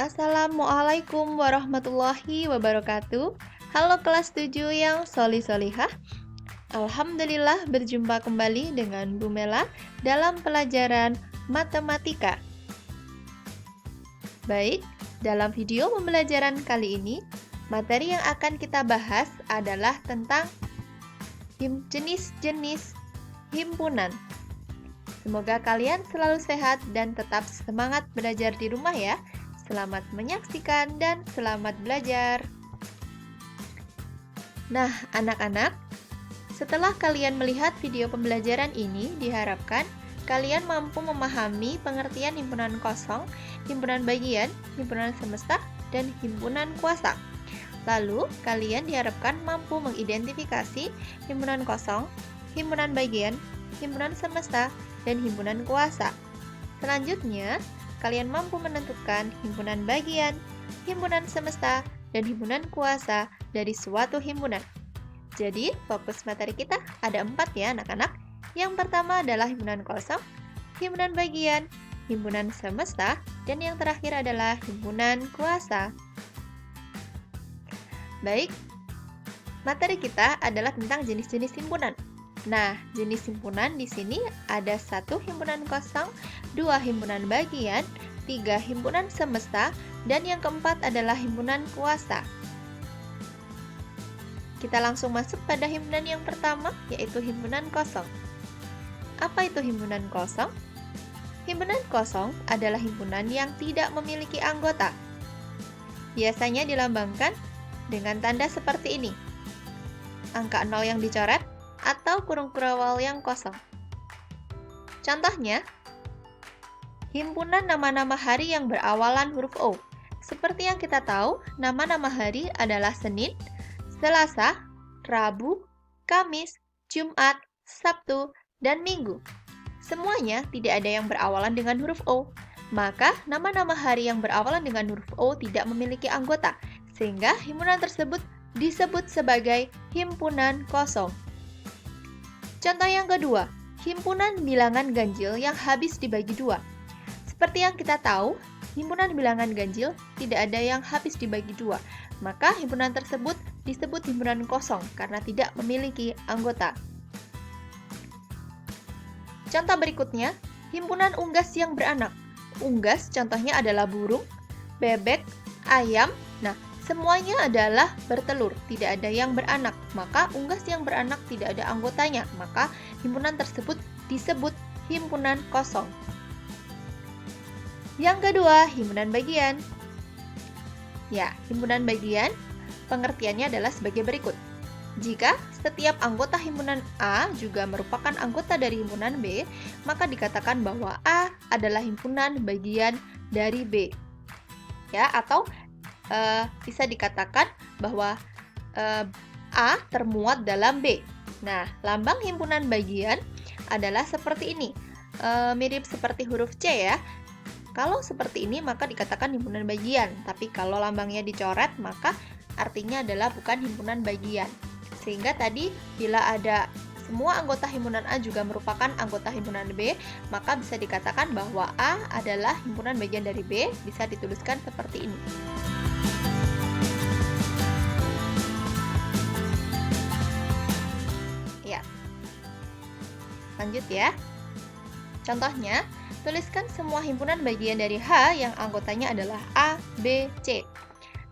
Assalamualaikum warahmatullahi wabarakatuh. Halo kelas 7 yang solihah. Alhamdulillah berjumpa kembali dengan Bu Mela dalam pelajaran matematika. Baik, dalam video pembelajaran kali ini, materi yang akan kita bahas adalah tentang jenis-jenis himpunan. Semoga kalian selalu sehat dan tetap semangat belajar di rumah ya. Selamat menyaksikan dan selamat belajar. Nah, anak-anak, setelah kalian melihat video pembelajaran ini, diharapkan kalian mampu memahami pengertian himpunan kosong, himpunan bagian, himpunan semesta, dan himpunan kuasa. Lalu, kalian diharapkan mampu mengidentifikasi himpunan kosong, himpunan bagian, himpunan semesta, dan himpunan kuasa. Selanjutnya, kalian mampu menentukan himpunan bagian, himpunan semesta, dan himpunan kuasa dari suatu himpunan. Jadi, fokus materi kita ada 4 ya anak-anak. Yang pertama adalah himpunan kosong, himpunan bagian, himpunan semesta, dan yang terakhir adalah himpunan kuasa. Baik, materi kita adalah tentang jenis-jenis himpunan. Nah, jenis himpunan di sini ada 1 himpunan kosong, 2 himpunan bagian, 3 himpunan semesta, dan yang keempat adalah himpunan kuasa. Kita langsung masuk pada himpunan yang pertama, yaitu himpunan kosong. Apa itu himpunan kosong? Himpunan kosong adalah himpunan yang tidak memiliki anggota. Biasanya dilambangkan dengan tanda seperti ini. Angka 0 yang dicoret, atau kurung kurawal yang kosong. Contohnya, himpunan nama-nama hari yang berawalan huruf O. Seperti yang kita tahu, nama-nama hari adalah Senin, Selasa, Rabu, Kamis, Jumat, Sabtu, dan Minggu. Semuanya tidak ada yang berawalan dengan huruf O. Maka, nama-nama hari yang berawalan dengan huruf O tidak memiliki anggota, sehingga himpunan tersebut disebut sebagai himpunan kosong. Contoh yang kedua, himpunan bilangan ganjil yang habis dibagi 2. Seperti yang kita tahu, himpunan bilangan ganjil tidak ada yang habis dibagi 2. Maka himpunan tersebut disebut himpunan kosong karena tidak memiliki anggota. Contoh berikutnya, himpunan unggas yang beranak. Unggas contohnya adalah burung, bebek, ayam. Nah, semuanya adalah bertelur, tidak ada yang beranak. Maka unggas yang beranak tidak ada anggotanya. Maka himpunan tersebut disebut himpunan kosong. Yang kedua, himpunan bagian. Ya, himpunan bagian pengertiannya adalah sebagai berikut. Jika setiap anggota himpunan A juga merupakan anggota dari himpunan B, maka dikatakan bahwa A adalah himpunan bagian dari B. Ya, atau bisa dikatakan bahwa A termuat dalam B. Nah, lambang himpunan bagian adalah seperti ini. Mirip seperti huruf C ya. Kalau seperti ini maka dikatakan himpunan bagian. Tapi kalau lambangnya dicoret maka artinya adalah bukan himpunan bagian. Sehingga tadi bila ada semua anggota himpunan A juga merupakan anggota himpunan B, maka bisa dikatakan bahwa A adalah himpunan bagian dari B. Bisa dituliskan seperti ini. Lanjut ya. Contohnya, tuliskan semua himpunan bagian dari H yang anggotanya adalah A, B, C.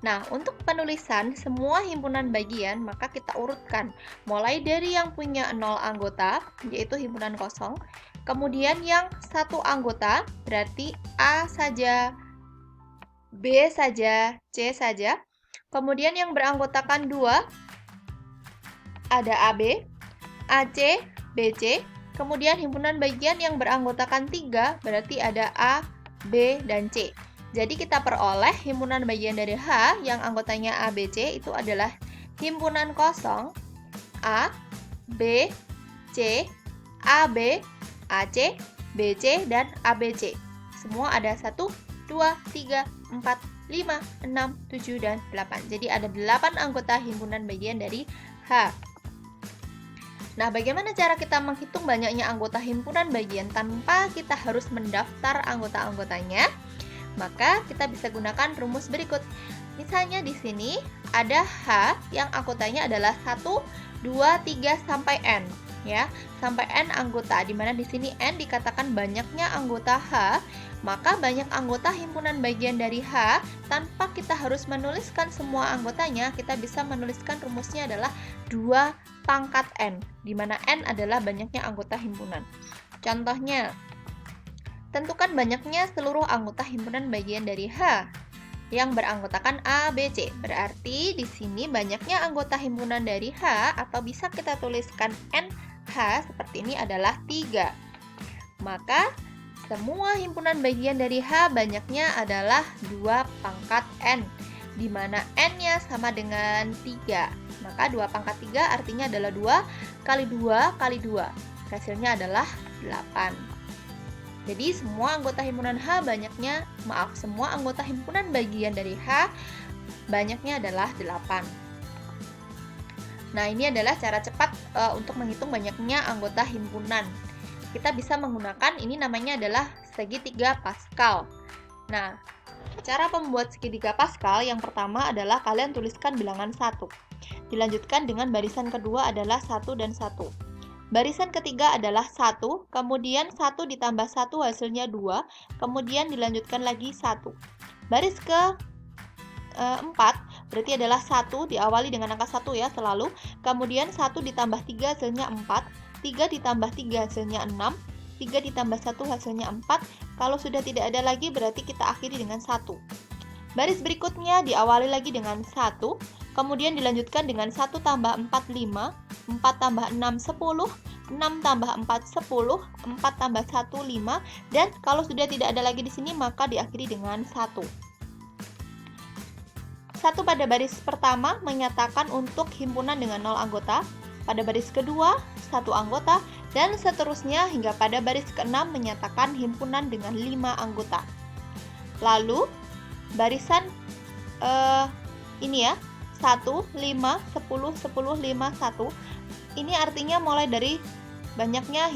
Nah, untuk penulisan semua himpunan bagian, maka kita urutkan. Mulai dari yang punya 0 anggota, yaitu himpunan kosong. Kemudian yang 1 anggota, berarti A saja, B saja, C saja. Kemudian yang beranggotakan 2, ada AB, AC, BC. Kemudian himpunan bagian yang beranggotakan 3 berarti ada A, B, dan C. Jadi kita peroleh himpunan bagian dari H yang anggotanya A, B, C itu adalah himpunan kosong A, B, C, AB, AC, BC, dan ABC. Semua ada 1, 2, 3, 4, 5, 6, 7, dan 8. Jadi ada 8 anggota himpunan bagian dari H. Nah, bagaimana cara kita menghitung banyaknya anggota himpunan bagian tanpa kita harus mendaftar anggota-anggotanya? Maka kita bisa gunakan rumus berikut. Misalnya di sini ada H yang anggotanya adalah 1, 2, 3 sampai N, ya. Sampai N anggota, di mana di sini N dikatakan banyaknya anggota H, maka banyak anggota himpunan bagian dari H tanpa kita harus menuliskan semua anggotanya, kita bisa menuliskan rumusnya adalah 2 pangkat N, di mana N adalah banyaknya anggota himpunan. Contohnya, tentukan banyaknya seluruh anggota himpunan bagian dari H yang beranggotakan A, B, C. Berarti di sini banyaknya anggota himpunan dari H atau bisa kita tuliskan NH seperti ini adalah 3. Maka semua himpunan bagian dari H banyaknya adalah 2 pangkat N, di mana N-nya sama dengan 3. Maka 2 pangkat 3 artinya adalah 2 kali 2 kali 2. Hasilnya adalah 8. Jadi semua anggota himpunan H semua anggota himpunan bagian dari H banyaknya adalah 8. Nah, ini adalah cara cepat untuk menghitung banyaknya anggota himpunan. Kita bisa menggunakan, ini namanya adalah segitiga Pascal. Nah, cara pembuat segitiga Pascal yang pertama adalah kalian tuliskan bilangan 1. Dilanjutkan dengan barisan kedua adalah 1 dan 1. Barisan ketiga adalah 1, kemudian 1 ditambah 1 hasilnya 2, kemudian dilanjutkan lagi 1. Baris ke 4 berarti adalah 1 diawali dengan angka 1 ya selalu, kemudian 1 ditambah 3 hasilnya 4, 3 ditambah 3 hasilnya 6, 3 ditambah 1 hasilnya 4, kalau sudah tidak ada lagi berarti kita akhiri dengan 1. Baris berikutnya diawali lagi dengan 1, kemudian dilanjutkan dengan 1 tambah 4, 5, 4 tambah 6, 10, 6 tambah 4, 10, 4 tambah 1, 5, dan kalau sudah tidak ada lagi di sini maka diakhiri dengan 1. 1 pada baris pertama menyatakan untuk himpunan dengan 0 anggota, pada baris kedua 1 anggota, dan seterusnya hingga pada baris ke-6 menyatakan himpunan dengan 5 anggota. Lalu barisan ini ya, 1, 5, 10, 10, 5, 1. Ini artinya mulai dari banyaknya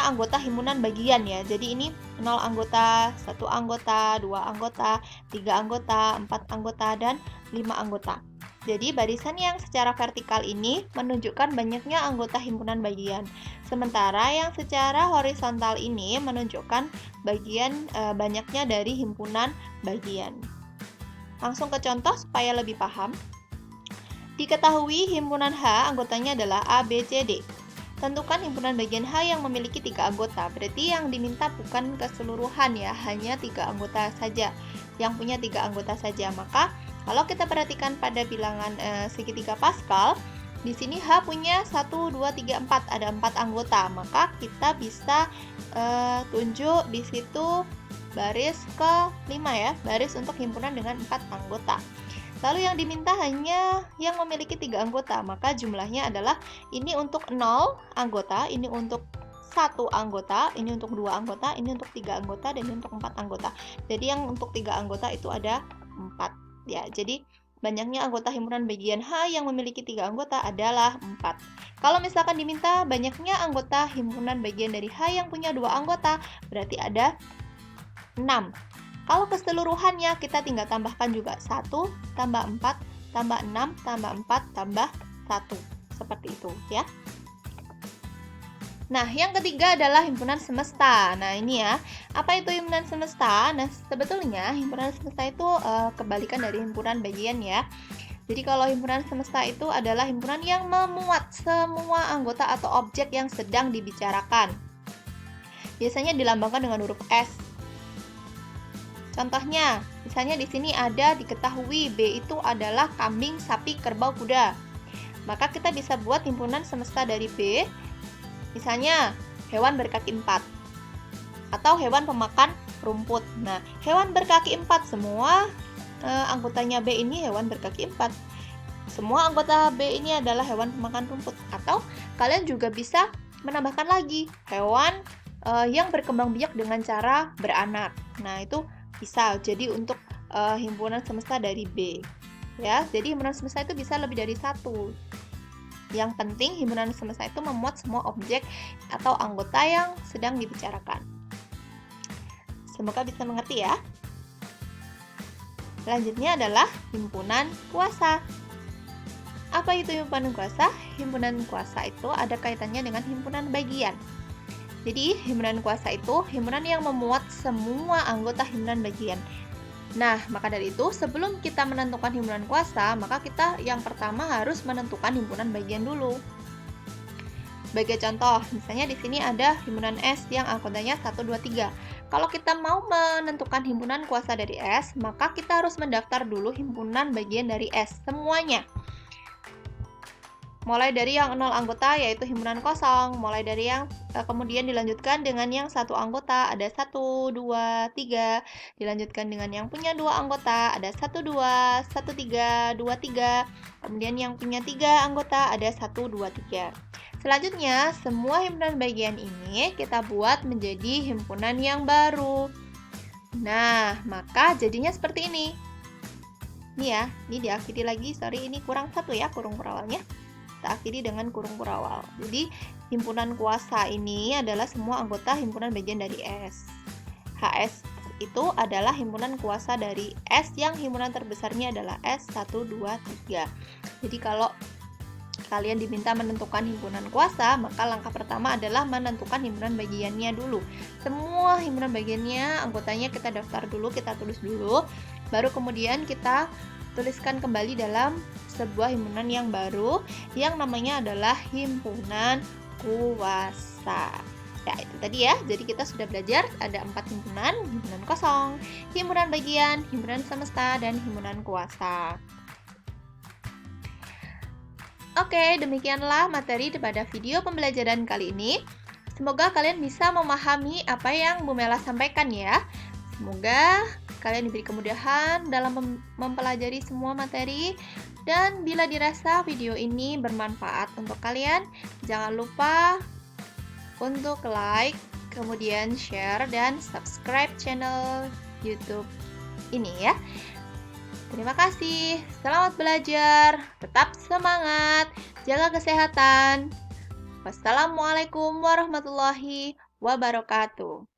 anggota himpunan bagian ya. Jadi ini 0 anggota, 1 anggota, 2 anggota, 3 anggota, 4 anggota, dan 5 anggota. Jadi barisan yang secara vertikal ini menunjukkan banyaknya anggota himpunan bagian. Sementara yang secara horizontal ini menunjukkan banyaknya dari himpunan bagian. Langsung ke contoh supaya lebih paham. Diketahui himpunan H anggotanya adalah A, B, C, D. Tentukan himpunan bagian H yang memiliki 3 anggota. Berarti yang diminta bukan keseluruhan ya, hanya 3 anggota saja. Yang punya 3 anggota saja. Maka kalau kita perhatikan pada bilangan segitiga Pascal, di sini H punya 1, 2, 3, 4, ada 4 anggota. Maka kita bisa tunjuk di situ baris ke-5 ya, baris untuk himpunan dengan 4 anggota. Lalu yang diminta hanya yang memiliki 3 anggota, maka jumlahnya adalah ini untuk 0 anggota, ini untuk 1 anggota, ini untuk 2 anggota, ini untuk 3 anggota, dan ini untuk 4 anggota. Jadi yang untuk 3 anggota itu ada 4 ya. Jadi banyaknya anggota himpunan bagian H yang memiliki 3 anggota adalah 4. Kalau misalkan diminta banyaknya anggota himpunan bagian dari H yang punya 2 anggota, berarti ada 6. Kalau keseluruhannya kita tinggal tambahkan juga 1 tambah 4 tambah 6 tambah 4 tambah 1. Seperti itu ya. Nah, yang ketiga adalah himpunan semesta. Nah, ini ya. Apa itu himpunan semesta? Nah, sebetulnya himpunan semesta itu kebalikan dari himpunan bagian ya. Jadi kalau himpunan semesta itu adalah himpunan yang memuat semua anggota atau objek yang sedang dibicarakan. Biasanya dilambangkan dengan huruf S. Contohnya, misalnya di sini ada diketahui B itu adalah kambing, sapi, kerbau, kuda. Maka kita bisa buat himpunan semesta dari B. Misalnya, hewan berkaki 4 atau hewan pemakan rumput. Nah, hewan berkaki 4 semua anggotanya B ini hewan berkaki 4. Semua anggota B ini adalah hewan pemakan rumput. Atau kalian juga bisa menambahkan lagi hewan yang berkembang biak dengan cara beranak. Nah, itu bisa jadi untuk himpunan semesta dari B ya. Jadi himpunan semesta itu bisa lebih dari 1. Yang penting himpunan semesta itu memuat semua objek atau anggota yang sedang dibicarakan. Semoga bisa mengerti ya. Selanjutnya adalah himpunan kuasa. Apa itu himpunan kuasa? Himpunan kuasa itu ada kaitannya dengan himpunan bagian. Jadi, himpunan kuasa itu himpunan yang memuat semua anggota himpunan bagian. Nah, maka dari itu, sebelum kita menentukan himpunan kuasa, maka kita yang pertama harus menentukan himpunan bagian dulu. Sebagai contoh, misalnya di sini ada himpunan S yang anggotanya 1, 2, 3. Kalau kita mau menentukan himpunan kuasa dari S, maka kita harus mendaftar dulu himpunan bagian dari S, semuanya. Mulai dari yang 0 anggota yaitu himpunan kosong, mulai dari yang kemudian dilanjutkan dengan yang 1 anggota, ada 1, 2, 3, dilanjutkan dengan yang punya 2 anggota, ada 1, 2, 1, 3, 2, 3, kemudian yang punya 3 anggota, ada 1, 2, 3. Selanjutnya, semua himpunan bagian ini kita buat menjadi himpunan yang baru. Nah, maka jadinya seperti ini. Ini ya, ini diakhiri lagi, sorry ini kurang satu ya kurung kurawalnya. Kita akhiri dengan kurung kurawal. Jadi, himpunan kuasa ini adalah semua anggota himpunan bagian dari S. HS itu adalah himpunan kuasa dari S yang himpunan terbesarnya adalah S1, 2, 3. Jadi, kalau kalian diminta menentukan himpunan kuasa, maka langkah pertama adalah menentukan himpunan bagiannya dulu. Semua himpunan bagiannya, anggotanya kita daftar dulu, kita tulis dulu, baru kemudian kita tuliskan kembali dalam sebuah himpunan yang baru, yang namanya adalah himpunan kuasa. Ya, itu tadi ya. Jadi kita sudah belajar ada 4 himpunan, himpunan kosong, himpunan bagian, himpunan semesta, dan himpunan kuasa. Oke, demikianlah materi pada video pembelajaran kali ini. Semoga kalian bisa memahami apa yang Bu Mela sampaikan ya. Semoga kalian diberi kemudahan dalam mempelajari semua materi. Dan bila dirasa video ini bermanfaat untuk kalian, jangan lupa untuk like, kemudian share, dan subscribe channel YouTube ini ya. Terima kasih, selamat belajar, tetap semangat, jaga kesehatan. Wassalamualaikum warahmatullahi wabarakatuh.